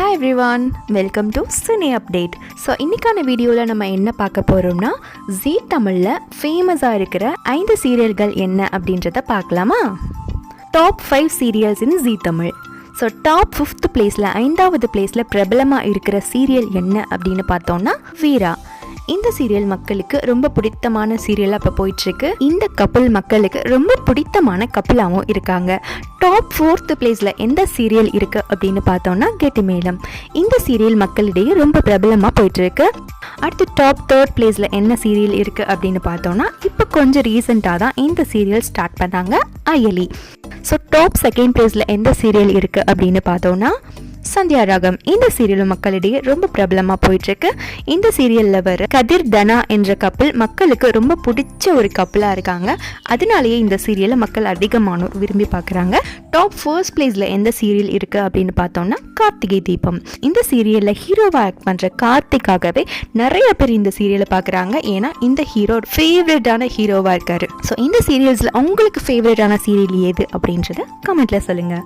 Hi everyone, welcome to Cine Update. So இன்றைக்கான வீடியோவில் நம்ம என்ன பார்க்க போகிறோம்னா ஜீ தமிழில் ஃபேமஸாக இருக்கிற 5 சீரியல்கள் என்ன அப்படின்றத பார்க்கலாமா. டாப் 5 சீரியல்ஸ் இன் ஜீ தமிழ். ஸோ டாப் 5th பிளேஸில் 5வது பிளேஸில் பிரபலமாக இருக்கிற சீரியல் என்ன அப்படின்னு பார்த்தோம்னா வீரா. இந்த சீரியல் மக்களுக்கு ரொம்ப பிடித்தமான சீரியலாக இப்போ போயிட்டுருக்கு. இந்த கப்பல் மக்களுக்கு ரொம்ப பிடித்தமான கப்பலாகவும் இருக்காங்க. டாப் 4th பிளேஸில் எந்த சீரியல் இருக்குது அப்படின்னு பார்த்தோம்னா கெட்டிமேளம். இந்த சீரியல் மக்களிடையே ரொம்ப பிரபலமாக போயிட்டுருக்கு. அடுத்து டாப் 3rd பிளேஸில் என்ன சீரியல் இருக்குது அப்படின்னு பார்த்தோம்னா இப்போ கொஞ்சம் ரீசெண்டாக தான் இந்த சீரியல் ஸ்டார்ட் பண்ணாங்க, அயலி. ஸோ டாப் 2nd பிளேஸில் எந்த சீரியல் இருக்குது அப்படின்னு பார்த்தோம்னா சந்தியா ராகம். இந்த சீரியலும் மக்களிடையே ரொம்ப பிரபலமாக போயிட்டுருக்கு. இந்த சீரியலில் வர கதிர் தனா என்ற கப்பல் மக்களுக்கு ரொம்ப பிடிச்ச ஒரு கப்பலாக இருக்காங்க. அதனாலேயே இந்த சீரியலை மக்கள் அதிகமானோர் விரும்பி பார்க்குறாங்க. டாப் 1st பிளேஸில் எந்த சீரியல் இருக்குது அப்படின்னு பார்த்தோம்னா கார்த்திகை தீபம். இந்த சீரியலில் ஹீரோவாக ஆக்ட் பண்ணுற கார்த்திகாகவே நிறைய பேர் இந்த சீரியலை பார்க்குறாங்க. ஏன்னா இந்த ஹீரோ ஃபேவரட்டான ஹீரோவாக இருக்காரு. ஸோ இந்த சீரியல்ஸில் உங்களுக்கு ஃபேவரட்டான சீரியல் ஏது அப்படின்றத கமெண்ட்டில் சொல்லுங்கள்.